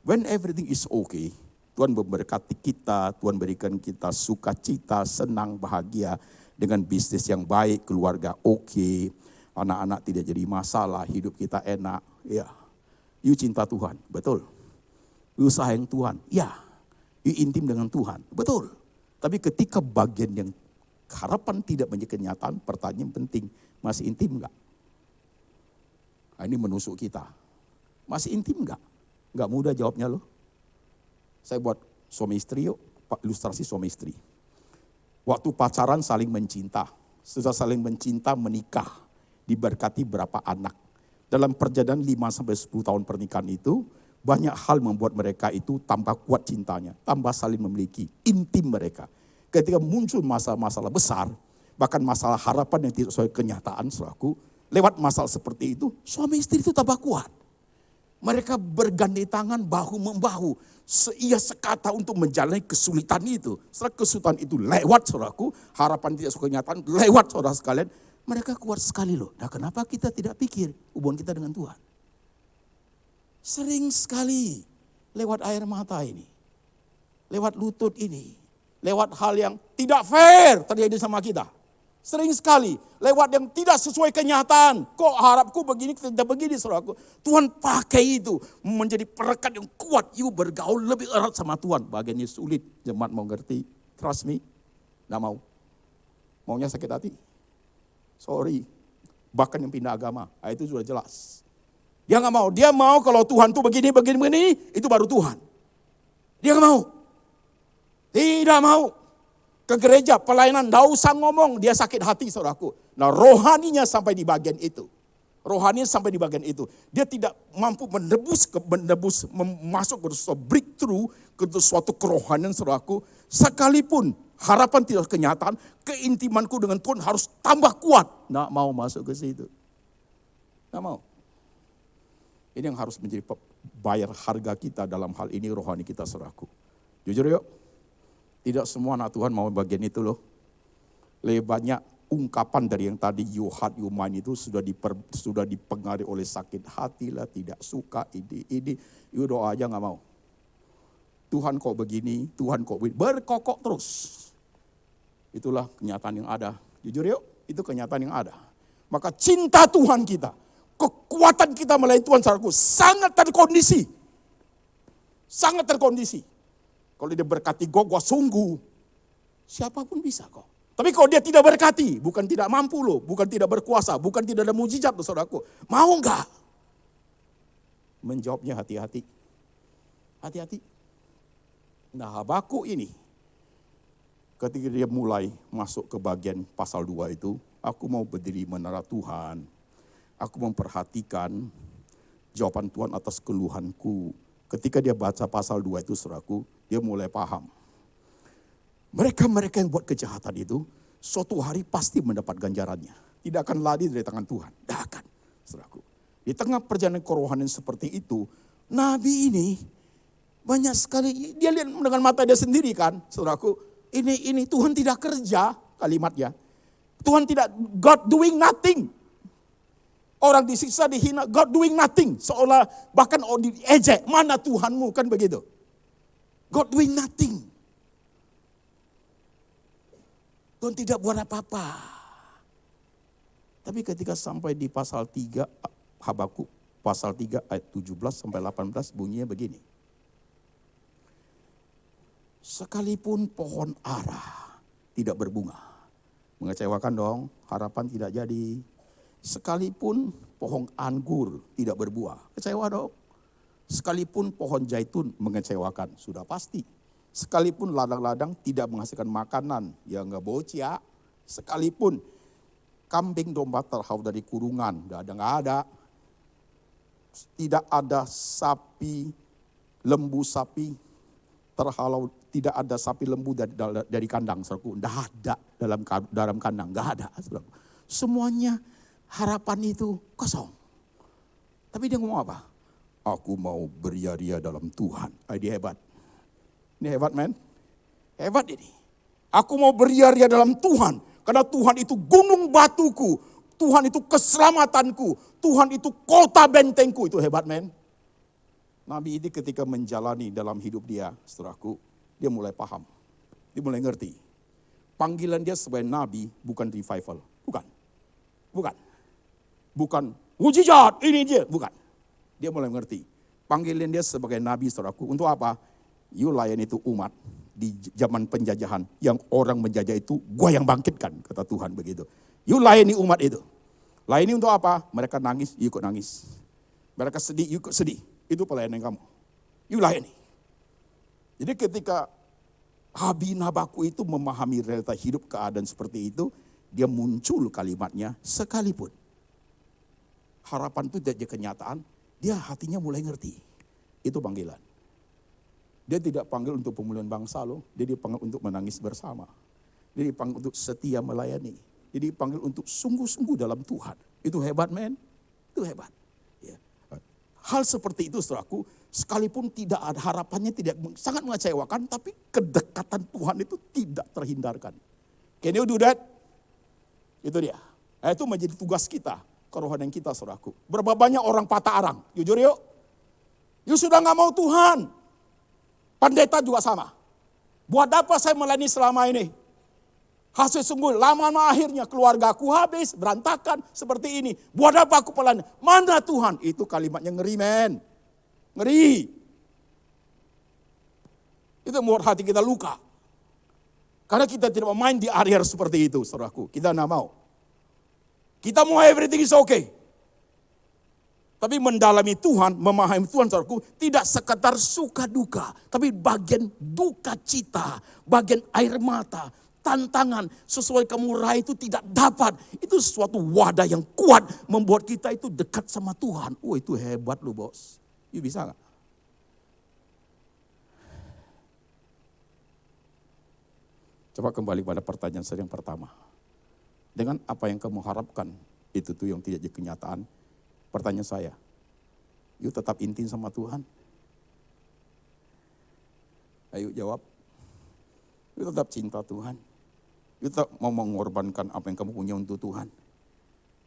when everything is okay, Tuhan memberkati kita, Tuhan berikan kita sukacita, senang, bahagia dengan bisnis yang baik, keluarga oke, anak-anak tidak jadi masalah, hidup kita enak. Ya, you cinta Tuhan, betul. You sayang Tuhan, ya. You intim dengan Tuhan, betul. Tapi ketika bagian yang harapan tidak menjadi kenyataan, pertanyaan penting, masih intim enggak? Nah, ini menusuk kita. Masih intim enggak? Enggak mudah jawabnya loh. Saya buat suami istri yuk, ilustrasi suami istri. Waktu pacaran saling mencinta, setelah saling mencinta menikah, diberkati berapa anak. Dalam perjalanan 5-10 tahun pernikahan itu, banyak hal membuat mereka itu tambah kuat cintanya, tambah saling memiliki, intim mereka. Ketika muncul masalah-masalah besar, bahkan masalah harapan yang tidak sesuai kenyataan, saudaraku, lewat masalah seperti itu, suami istri itu tambah kuat. Mereka bergandeng tangan bahu-membahu, seia sekata untuk menjalani kesulitan itu. Setelah kesulitan itu lewat saudaraku, harapan tidak sesuai kenyataan, lewat saudara sekalian, mereka kuat sekali loh. Nah kenapa kita tidak pikir hubungan kita dengan Tuhan? Sering sekali lewat air mata ini, lewat lutut ini, lewat hal yang tidak fair terjadi sama kita. Sering sekali lewat yang tidak sesuai kenyataan. Kok harapku begini, tidak begini saudaraku. Tuhan pakai itu menjadi perekat yang kuat. You bergaul lebih erat sama Tuhan. Bagiannya sulit, jemaat mau ngerti. Trust me, gak mau. Maunya sakit hati. Sorry, bahkan yang pindah agama, itu sudah jelas. Dia gak mau, dia mau kalau Tuhan tuh begini, itu baru Tuhan. Dia gak mau. Tidak mau. Ke gereja, pelayanan, gak usah ngomong, dia sakit hati saudaraku. Nah rohaninya sampai di bagian itu. Rohaninya sampai di bagian itu. Dia tidak mampu masuk ke suatu breakthrough, ke suatu kerohanian saudaraku. Sekalipun harapan tidak kenyataan, keintimanku dengan Tuhan harus tambah kuat. Nggak mau masuk ke situ. Nggak mau. Ini yang harus menjadi bayar harga kita dalam hal ini rohani kita saudaraku. Jujur yuk. Tidak semua anak Tuhan mau bagian itu loh. Lebih banyak ungkapan dari yang tadi you heart, you mind itu sudah dipengaruhi oleh sakit hati lah, tidak suka, ini. You doa aja gak mau. Tuhan kok begini, Tuhan kok begini. Berkokok terus. Itulah kenyataan yang ada. Jujur yuk, itu kenyataan yang ada. Maka cinta Tuhan kita, kekuatan kita melayani Tuhan saudaraku, sangat terkondisi. Sangat terkondisi. Kalau dia berkati gua sungguh, siapapun bisa kok. Tapi kalau dia tidak berkati, bukan tidak mampu loh, bukan tidak berkuasa, bukan tidak ada mujizat loh saudaraku. Mau enggak? Menjawabnya hati-hati. Hati-hati. Nah, Habakuk ini, ketika dia mulai masuk ke bagian pasal 2 itu, aku mau berdiri menara Tuhan. Aku memperhatikan jawaban Tuhan atas keluhanku. Ketika dia baca pasal 2 itu saudaraku, dia mulai paham. Mereka-mereka yang buat kejahatan itu, suatu hari pasti mendapat ganjarannya. Tidak akan lari dari tangan Tuhan. Tidak akan, saudaraku. Di tengah perjalanan kerohanian seperti itu, Nabi ini banyak sekali, dia lihat dengan mata dia sendiri kan, saudaraku. Ini Tuhan tidak kerja, kalimatnya. Tuhan tidak, God doing nothing. Orang disiksa, dihina, God doing nothing. Seolah bahkan diejek, mana Tuhanmu, kan begitu. God doing nothing. Tuhan tidak buat apa-apa. Tapi ketika sampai di pasal 3, Habakuk, pasal 3 ayat 17 sampai 18 bunyinya begini. Sekalipun pohon ara tidak berbunga. Mengecewakan dong, harapan tidak jadi. Sekalipun pohon anggur tidak berbuah, kecewa dong. Sekalipun pohon zaitun mengecewakan, sudah pasti. Sekalipun ladang-ladang tidak menghasilkan makanan, ya enggak bocah. Sekalipun kambing domba terhalau dari kurungan, enggak ada. Tidak ada sapi, lembu sapi terhalau, tidak ada sapi lembu dari kandang, saudaraku. Tidak ada dalam kandang, enggak ada, saudaraku. Semuanya harapan itu kosong. Tapi dia ngomong apa? Aku mau beria-ria dalam Tuhan. Dia hebat. Ini hebat, men. Hebat ini. Aku mau beria-ria dalam Tuhan. Karena Tuhan itu gunung batuku. Tuhan itu keselamatanku. Tuhan itu kota bentengku. Itu hebat, men. Nabi ini ketika menjalani dalam hidup dia, saudaraku, dia mulai paham. Dia mulai ngerti. Panggilan dia sebagai nabi bukan revival. Bukan mujizat, ini dia. Bukan. Dia mulai ngerti. Panggilan dia sebagai nabi, saudaraku. Untuk apa? You layan itu umat di zaman penjajahan. Yang orang menjajah itu, gua yang bangkitkan, kata Tuhan begitu. You layani umat itu. Layani untuk apa? Mereka nangis, you ikut nangis. Mereka sedih, you ikut sedih. Itu pelayanan kamu. You layani. Jadi ketika Habakuk itu memahami realita hidup keadaan seperti itu, dia muncul kalimatnya, sekalipun harapan itu tidak jadi kenyataan, dia hatinya mulai ngerti. Itu panggilan. Dia tidak panggil untuk pemulihan bangsa loh, dia dipanggil untuk menangis bersama. Dia dipanggil untuk setia melayani. Dia dipanggil untuk sungguh-sungguh dalam Tuhan. Itu hebat, men. Itu hebat. Ya. Hal seperti itu, saudaraku, sekalipun tidak ada harapannya, tidak sangat mengecewakan, tapi kedekatan Tuhan itu tidak terhindarkan. Can you do that? Itu dia. Itu menjadi tugas kita, kerohanian kita, saudaraku. Berapa banyak orang patah arang, jujur yuk. You sudah gak mau Tuhan. Pendeta juga sama. Buat apa saya melayani selama ini? Hasil sungguh lama-lama akhirnya keluargaku habis, berantakan seperti ini. Buat apa aku pelan? Mana Tuhan? Itu kalimatnya ngeri, men. Ngeri. Itu membuat hati kita luka. Karena kita tidak mau main di area seperti itu, saudaraku. Kita tidak mau. Kita mau everything is okay. Tapi mendalami Tuhan, memahami Tuhan, saudaraku, tidak sekedar suka duka. Tapi bagian duka cita, bagian air mata, tantangan sesuai kamu raih itu tidak dapat. Itu suatu wadah yang kuat membuat kita itu dekat sama Tuhan. Oh, itu hebat loh, bos. You bisa gak? Coba kembali pada pertanyaan saya yang pertama. Dengan apa yang kamu harapkan, itu tuh yang tidak jadi kenyataan. Pertanyaan saya, you tetap intim sama Tuhan? Ayo jawab. You tetap cinta Tuhan? You tetap mau mengorbankan apa yang kamu punya untuk Tuhan?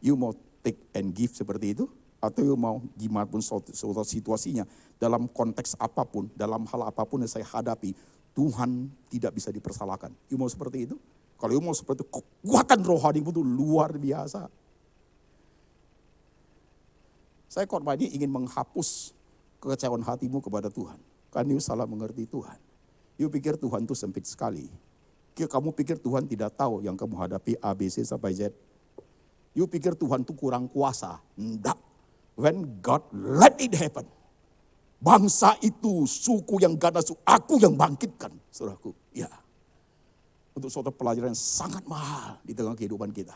You mau take and give seperti itu? Atau you mau gimana pun suatu situasinya, dalam konteks apapun, dalam hal apapun yang saya hadapi, Tuhan tidak bisa dipersalahkan. You mau seperti itu? Kalau you mau seperti itu, kekuatan rohani itu luar biasa. Saya khotbah ini ingin menghapus kekecewaan hatimu kepada Tuhan. Karena you salah mengerti Tuhan. You pikir Tuhan itu sempit sekali. Kamu pikir Tuhan tidak tahu yang kamu hadapi A, B, C sampai Z. You pikir Tuhan itu kurang kuasa. Enggak. When God let it happen. Bangsa itu, suku yang ganas, aku yang bangkitkan. Saudaraku, ya. Untuk suatu pelajaran yang sangat mahal di tengah kehidupan kita.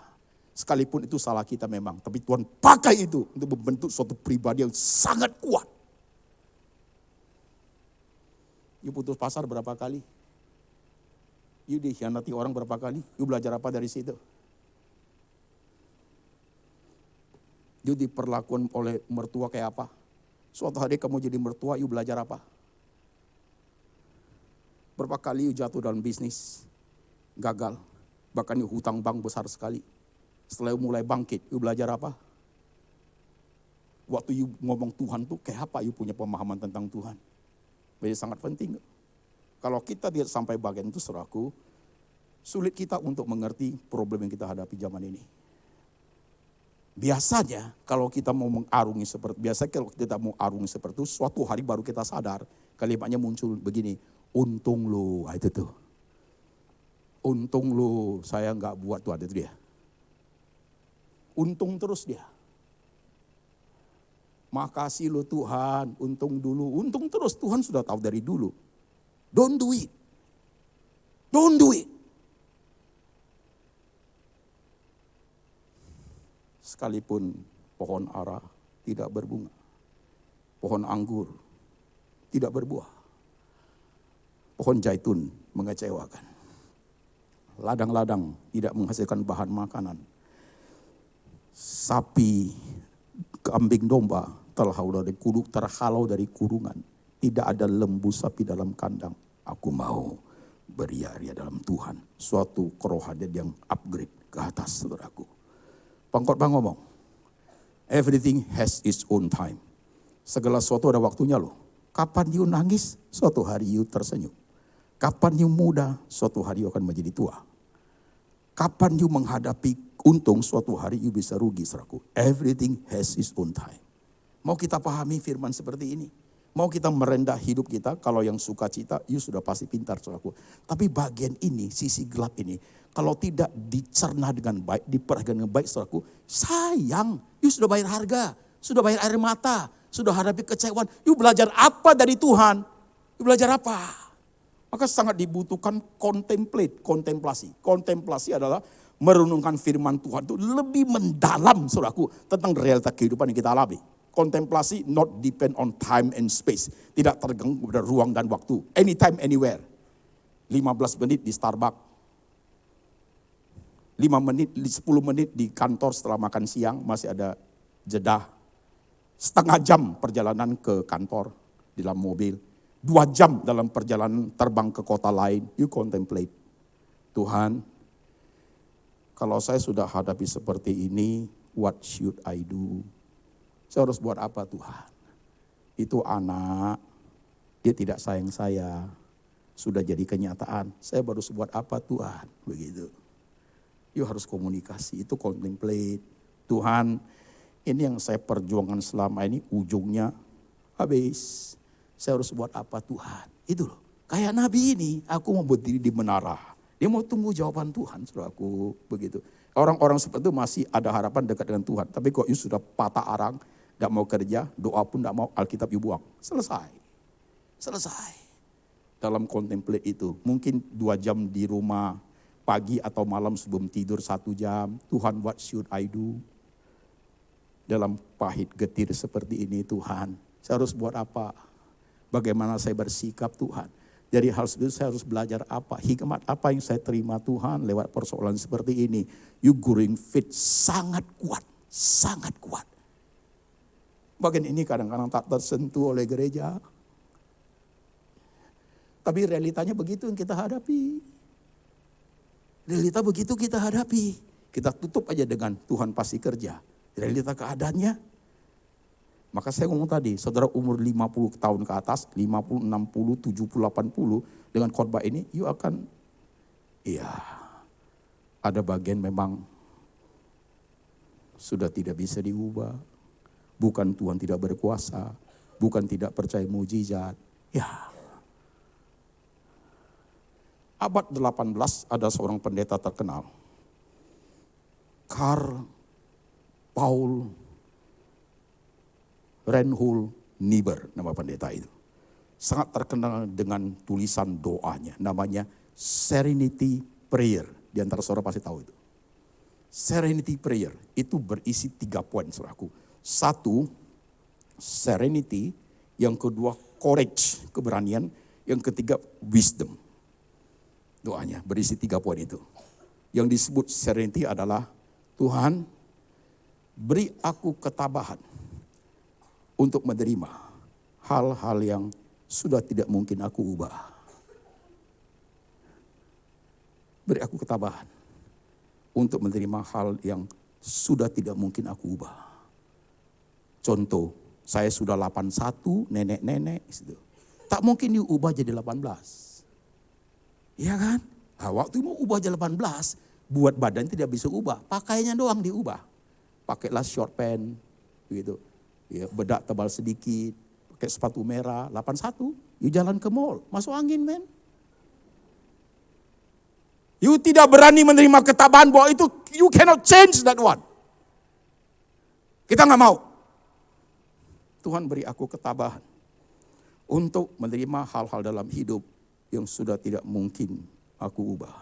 Sekalipun itu salah kita memang. Tapi Tuhan pakai itu untuk membentuk suatu pribadi yang sangat kuat. You putus pasar berapa kali? You dikhianati orang berapa kali? You belajar apa dari situ? You diperlakukan oleh mertua kayak apa? Suatu hari kamu jadi mertua, you belajar apa? Berapa kali you jatuh dalam bisnis? Gagal. Bahkan you hutang bank besar sekali. Setelah you mulai bangkit, you belajar apa? Waktu you ngomong Tuhan tuh kayak apa you punya pemahaman tentang Tuhan? Jadi sangat penting. Kalau kita tidak sampai bagian itu, saudaraku, sulit kita untuk mengerti problem yang kita hadapi zaman ini. Biasanya kalau kita mau mengarungi seperti itu, suatu hari baru kita sadar, kalimatnya muncul begini, untung lo, itu tuh. Untung lo, saya nggak buat Tuhan, itu dia. Untung terus dia. Makasih lo Tuhan, untung dulu. Untung terus, Tuhan sudah tahu dari dulu. Don't do it. Don't do it. Sekalipun pohon ara tidak berbunga. Pohon anggur tidak berbuah. Pohon zaitun mengecewakan. Ladang-ladang tidak menghasilkan bahan makanan. Sapi, kambing domba terhalau dari kurungan. Tidak ada lembu sapi dalam kandang. Aku mau beria-ria dalam Tuhan. Suatu kerohanian yang upgrade ke atas, saudaraku. Pengkhotbah ngomong, everything has its own time. Segala sesuatu ada waktunya loh. Kapan you nangis, suatu hari you tersenyum. Kapan you muda, suatu hari you akan menjadi tua. Kapan you menghadapi untung, suatu hari you bisa rugi, saudaraku. Everything has its own time. Mau kita pahami firman seperti ini? Mau kita merendah hidup kita, kalau yang suka cita, you sudah pasti pintar, saudaraku. Tapi bagian ini, sisi gelap ini, kalau tidak dicerna dengan baik, diperhatikan dengan baik, saudaraku, sayang, you sudah bayar harga, sudah bayar air mata, sudah hadapi kecewaan, you belajar apa dari Tuhan? You belajar apa? Maka sangat dibutuhkan kontemplasi. Kontemplasi adalah merenungkan firman Tuhan itu lebih mendalam, saudaraku, tentang realita kehidupan yang kita alami. Kontemplasi not depend on time and space. Tidak terganggu pada ruang dan waktu. Anytime, anywhere. 15 menit di Starbucks. 10 menit di kantor setelah makan siang. Masih ada jeda. Setengah jam perjalanan ke kantor di dalam mobil. 2 jam dalam perjalanan terbang ke kota lain. You contemplate. Tuhan, kalau saya sudah hadapi seperti ini, what should I do? Saya harus buat apa Tuhan? Itu anak, dia tidak sayang saya. Sudah jadi kenyataan. Saya baru buat apa Tuhan? Begitu. You harus komunikasi, itu contemplate. Tuhan, ini yang saya perjuangkan selama ini, ujungnya habis. Saya harus buat apa Tuhan? Itu loh. Kayak Nabi ini, aku mau berdiri di menara. Dia mau tunggu jawaban Tuhan, saudaraku. Begitu. Orang-orang seperti itu masih ada harapan dekat dengan Tuhan. Tapi kok you sudah patah arang, tidak mau kerja, doa pun tidak mau, Alkitab you buang. Selesai. Dalam contemplate itu, mungkin 2 jam di rumah, pagi atau malam sebelum tidur 1 jam. Tuhan, what should I do? Dalam pahit getir seperti ini Tuhan, saya harus buat apa? Bagaimana saya bersikap Tuhan? Dari hal seperti itu saya harus belajar apa? Hikmat apa yang saya terima Tuhan lewat persoalan seperti ini? You growing faith sangat kuat. Bagian ini kadang-kadang tak tersentuh oleh gereja. Tapi realitanya begitu yang kita hadapi. Realita begitu kita hadapi. Kita tutup aja dengan Tuhan pasti kerja. Realita keadaannya, Maka saya ngomong tadi, saudara umur 50 tahun ke atas, 50, 60, 70, 80, dengan khotbah ini, you akan, ada bagian memang sudah tidak bisa diubah. Bukan Tuhan tidak berkuasa, bukan tidak percaya mujizat. Abad 18 ada seorang pendeta terkenal, Karl Paul Reinhold Niebuhr, nama pendeta itu. Sangat terkenal dengan tulisan doanya, namanya Serenity Prayer. Di antara saudara pasti tahu itu. Serenity Prayer itu berisi 3 poin, saudaraku. 1, serenity. Yang kedua, courage, keberanian. Yang ketiga, wisdom. Doanya berisi 3 poin itu. Yang disebut serenity adalah, Tuhan, beri aku ketabahan untuk menerima hal-hal yang sudah tidak mungkin aku ubah. Beri aku ketabahan untuk menerima hal yang sudah tidak mungkin aku ubah. Contoh, saya sudah 81, nenek-nenek. Tak mungkin diubah jadi 18. Iya kan? Nah, waktu mau ubah jadi 18, buat badan tidak bisa ubah. Pakainya doang diubah. Pakailah short pant, begitu. Ya, bedak tebal sedikit, pakai sepatu merah, 81, you jalan ke mall, masuk angin men. You tidak berani menerima ketabahan bahwa itu, you cannot change that one. Kita gak mau. Tuhan beri aku ketabahan untuk menerima hal-hal dalam hidup yang sudah tidak mungkin aku ubah.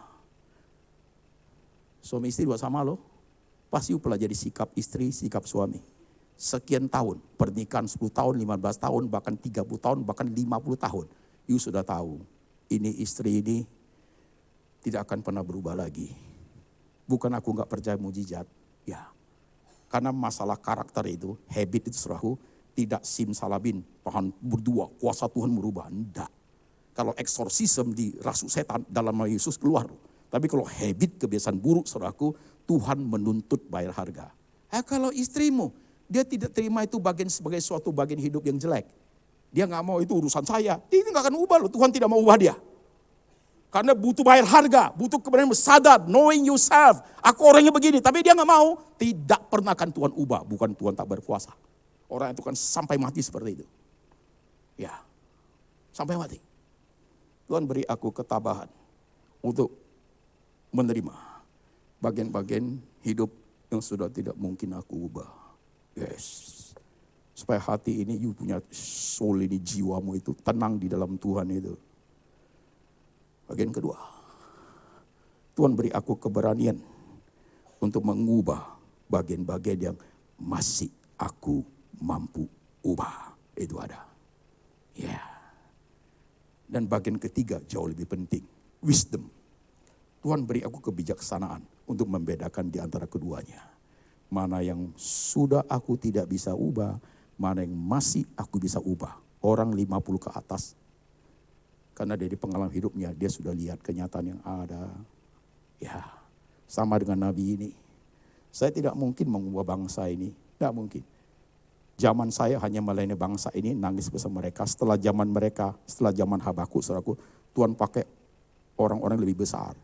Suami istri juga sama loh. Pasti you pelajari sikap istri, sikap suami. Sekian tahun, pernikahan 10 tahun, 15 tahun, bahkan 30 tahun, bahkan 50 tahun. You sudah tahu, ini istri ini tidak akan pernah berubah lagi. Bukan aku gak percaya mujizat, karena masalah karakter itu, habit itu saudaraku, tidak simsalabim, Tuhan berdua, kuasa Tuhan merubah, enggak. Kalau eksorsisme di rasuk setan dalam nama Yesus keluar. Tapi kalau habit kebiasaan buruk saudaraku, Tuhan menuntut bayar harga. Kalau istrimu, dia tidak terima itu bagian sebagai suatu bagian hidup yang jelek. Dia gak mau itu urusan saya. Dia gak akan ubah loh. Tuhan tidak mau ubah dia. Karena butuh bayar harga. Butuh kebenaran sadar. Knowing yourself. Aku orangnya begini. Tapi dia gak mau. Tidak pernah akan Tuhan ubah. Bukan Tuhan tak berkuasa. Orang itu kan sampai mati seperti itu. Sampai mati. Tuhan beri aku ketabahan. Untuk menerima bagian-bagian hidup yang sudah tidak mungkin aku ubah. Yes. Supaya hati ini, you punya soul ini, jiwamu itu tenang di dalam Tuhan itu. Bagian kedua, Tuhan beri aku keberanian untuk mengubah bagian-bagian yang masih aku mampu ubah. Itu ada. Dan bagian ketiga jauh lebih penting, wisdom. Tuhan beri aku kebijaksanaan untuk membedakan di antara keduanya. Mana yang sudah aku tidak bisa ubah, mana yang masih aku bisa ubah. Orang 50 ke atas. Karena dari pengalaman hidupnya, dia sudah lihat kenyataan yang ada. Sama dengan Nabi ini. Saya tidak mungkin mengubah bangsa ini. Tidak mungkin. Zaman saya hanya melayani bangsa ini, nangis bersama mereka. Setelah zaman mereka, setelah zaman Habakuk, saudaraku, Tuhan pakai orang-orang lebih besar.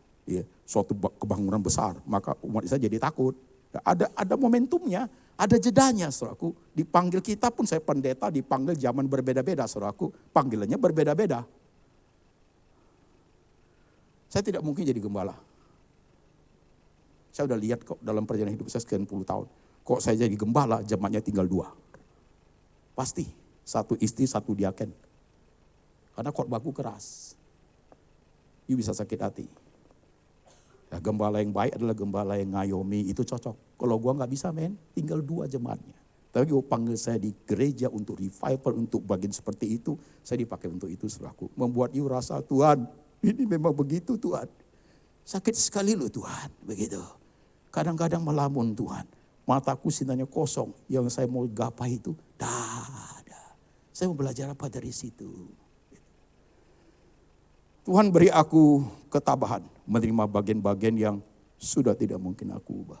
Suatu kebangunan besar. Maka umat Israel jadi takut. Ada momentumnya, ada jedanya saudaraku. Dipanggil kita pun, saya pendeta dipanggil zaman berbeda-beda saudaraku. Panggilannya berbeda-beda. Saya tidak mungkin jadi gembala. Saya udah lihat kok dalam perjalanan hidup saya sekian puluh tahun. Kok saya jadi gembala, jemaatnya tinggal 2. Pasti, 1 istri, 1 diaken. Karena khotbahku keras. You bisa sakit hati. Gembala yang baik adalah gembala yang ngayomi, itu cocok. Kalau gua gak bisa tinggal 2 jemaatnya. Tapi gua panggil saya di gereja untuk revival, untuk bagian seperti itu, saya dipakai untuk itu saudaraku. Membuat you rasa, Tuhan, ini memang begitu Tuhan. Sakit sekali loh Tuhan, begitu. Kadang-kadang melamun Tuhan. Mataku sinarnya kosong, yang saya mau gapai itu, ada. Saya mau belajar apa dari situ. Tuhan beri aku ketabahan menerima bagian-bagian yang sudah tidak mungkin aku ubah.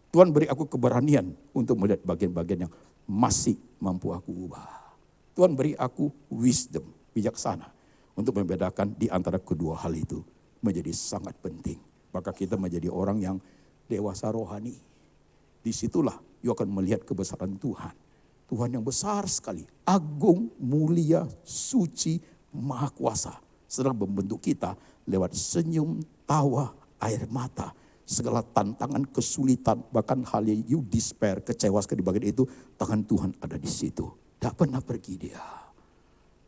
Tuhan beri aku keberanian untuk melihat bagian-bagian yang masih mampu aku ubah. Tuhan beri aku wisdom, bijaksana untuk membedakan di antara kedua hal itu menjadi sangat penting. Maka kita menjadi orang yang dewasa rohani. Disitulah you akan melihat kebesaran Tuhan. Tuhan yang besar sekali, agung, mulia, suci, maha kuasa. Sedang membentuk kita lewat senyum, tawa, air mata. Segala tantangan, kesulitan, bahkan hal yang you despair, kecewa sekali di bagian itu, tangan Tuhan ada di situ. Tidak pernah pergi dia.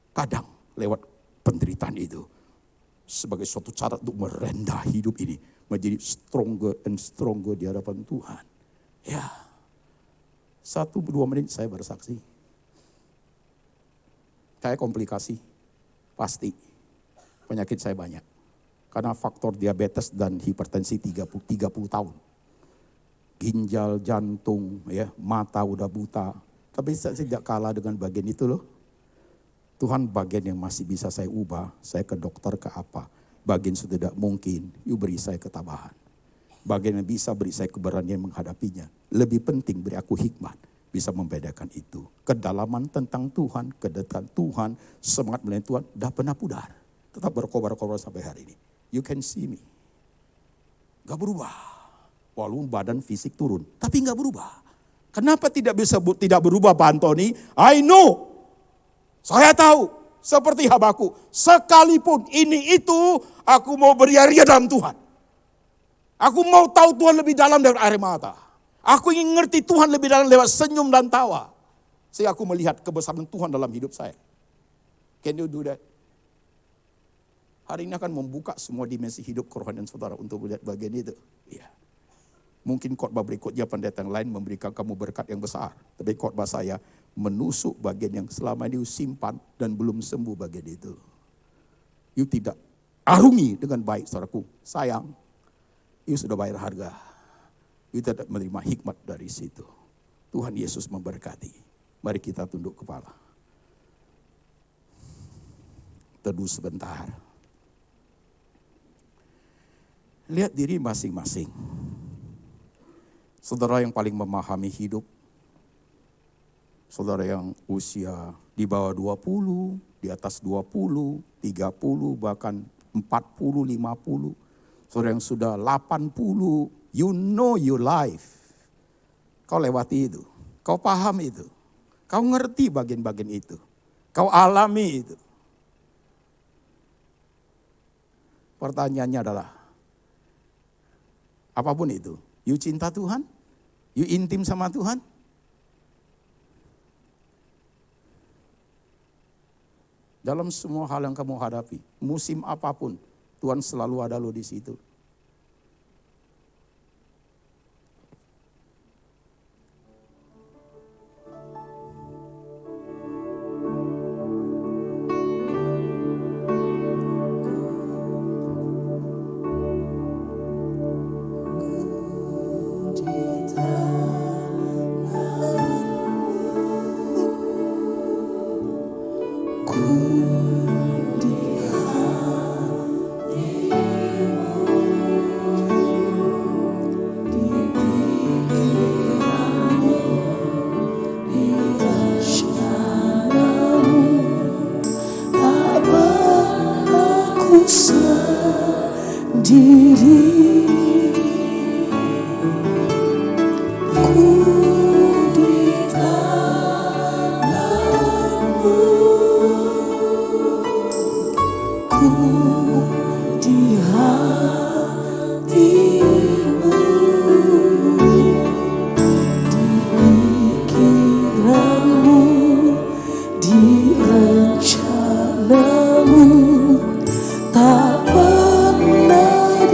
Kadang lewat penderitaan itu, sebagai suatu cara untuk merendah hidup ini, menjadi stronger and stronger di hadapan Tuhan. Ya, 1-2 menit saya bersaksi. Saya komplikasi, pasti. Penyakit saya banyak. Karena faktor diabetes dan hipertensi 30 tahun. Ginjal, jantung, ya, mata udah buta. Tapi saya tidak kalah dengan bagian itu loh. Tuhan bagian yang masih bisa saya ubah, saya ke dokter ke apa. Bagian sudah tidak mungkin, you beri saya ketabahan. Bagian yang bisa beri saya keberanian menghadapinya. Lebih penting beri aku hikmat, bisa membedakan itu. Kedalaman tentang Tuhan, kedekatan Tuhan, semangat melayani Tuhan, dah pernah pudar. Tetap berkobar-kobar sampai hari ini. You can see me. Gak berubah. Walaupun badan fisik turun, tapi gak berubah. Kenapa tidak bisa tidak berubah Pak Antoni? I know. Saya tahu. Seperti Habakuk. Sekalipun ini itu, aku mau beria-ria dalam Tuhan. Aku mau tahu Tuhan lebih dalam dari air mata. Aku ingin ngerti Tuhan lebih dalam lewat senyum dan tawa. Sehingga aku melihat kebesaran Tuhan dalam hidup saya. Can you do that? Hari ini akan membuka semua dimensi hidup kerohanian saudara untuk melihat bagian itu. Ya. Mungkin khotbah berikutnya pendeta yang lain memberikan kamu berkat yang besar. Tapi khotbah saya menusuk bagian yang selama ini simpan dan belum sembuh bagian itu. You tidak arungi dengan baik saudaraku. Sayang, you sudah bayar harga. You tidak menerima hikmat dari situ. Tuhan Yesus memberkati. Mari kita tunduk kepala. Teduh sebentar. Lihat diri masing-masing. Saudara yang paling memahami hidup. Saudara yang usia di bawah 20, di atas 20, 30, bahkan 40, 50. Saudara yang sudah 80, you know your life. Kau lewati itu. Kau paham itu. Kau ngerti bagian-bagian itu. Kau alami itu. Pertanyaannya adalah, apapun itu, you cinta Tuhan? You intim sama Tuhan? Dalam semua hal yang kamu hadapi, musim apapun, Tuhan selalu ada lo di situ. Tak pernah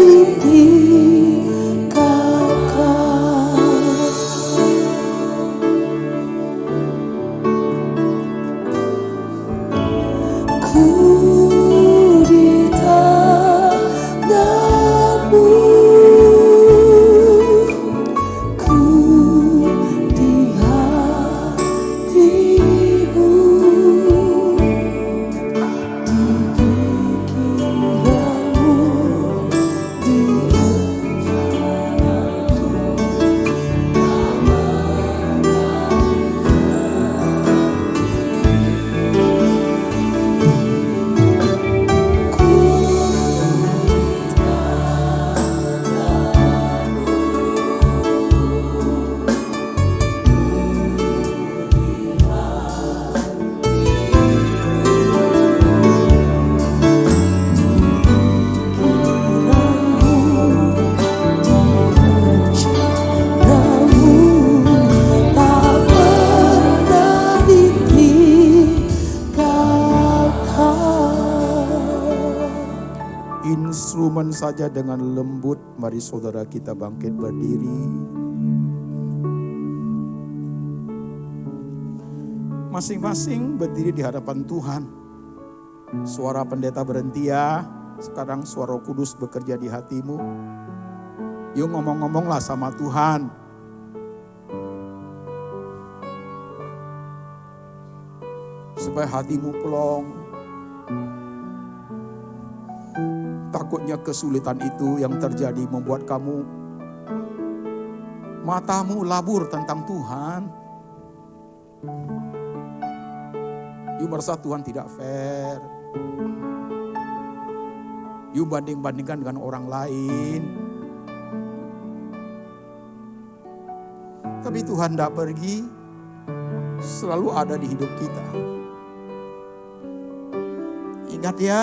Firman saja dengan lembut, mari saudara kita bangkit berdiri. Masing-masing berdiri di hadapan Tuhan. Suara pendeta berhenti ya. Sekarang suara Roh Kudus bekerja di hatimu. Yuk ngomong-ngomonglah sama Tuhan. Supaya hatimu plong. Takutnya kesulitan itu yang terjadi membuat kamu matamu labur tentang Tuhan. You merasa Tuhan tidak fair. You banding-bandingkan dengan orang lain. Tapi Tuhan tidak pergi, selalu ada di hidup kita. Ingat ya,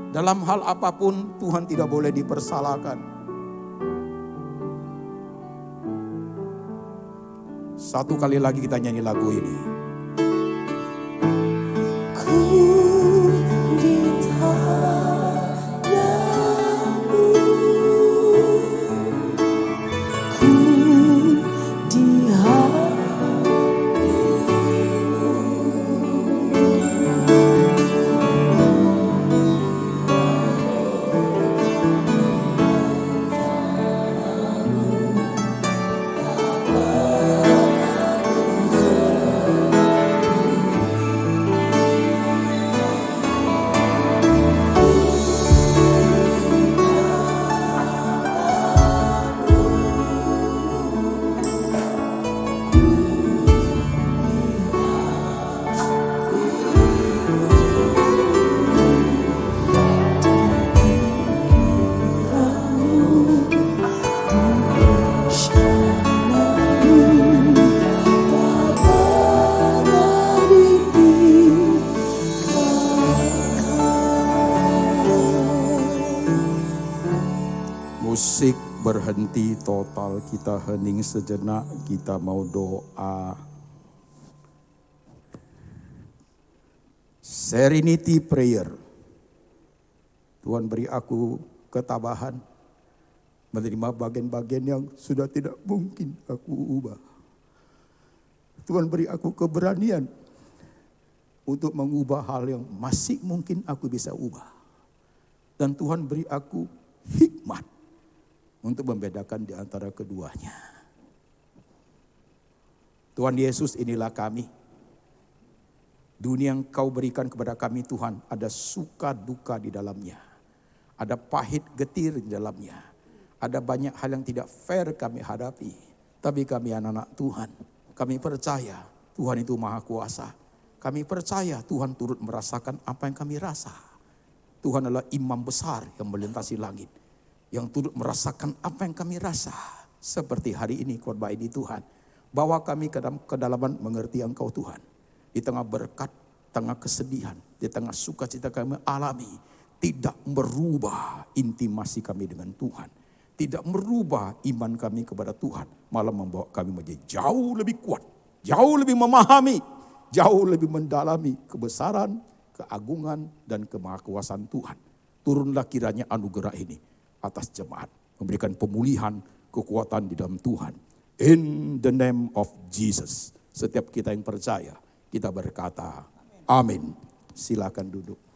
dalam hal apapun Tuhan tidak boleh dipersalahkan. Satu kali lagi kita nyanyi lagu ini. Musik berhenti total, kita hening sejenak, kita mau doa. Serenity prayer. Tuhan beri aku ketabahan menerima bagian-bagian yang sudah tidak mungkin aku ubah. Tuhan beri aku keberanian untuk mengubah hal yang masih mungkin aku bisa ubah. Dan Tuhan beri aku hikmat untuk membedakan di antara keduanya. Tuhan Yesus, inilah kami. Dunia yang kau berikan kepada kami Tuhan, ada suka duka di dalamnya. Ada pahit getir di dalamnya. Ada banyak hal yang tidak fair kami hadapi. Tapi kami anak-anak Tuhan. Kami percaya Tuhan itu maha kuasa. Kami percaya Tuhan turut merasakan apa yang kami rasa. Tuhan adalah imam besar yang melintasi langit. Yang turut merasakan apa yang kami rasa. Seperti hari ini khotbah ini Tuhan. Bawa kami ke dalam kedalaman mengerti Engkau Tuhan. Di tengah berkat, tengah kesedihan, di tengah sukacita kami alami. Tidak merubah intimasi kami dengan Tuhan. Tidak merubah iman kami kepada Tuhan. Malah membawa kami menjadi jauh lebih kuat. Jauh lebih memahami. Jauh lebih mendalami kebesaran, keagungan, dan kemahakuasaan Tuhan. Turunlah kiranya anugerah ini atas jemaat, memberikan pemulihan, kekuatan di dalam Tuhan. In the name of Jesus. Setiap kita yang percaya, kita berkata, amin. Silakan duduk.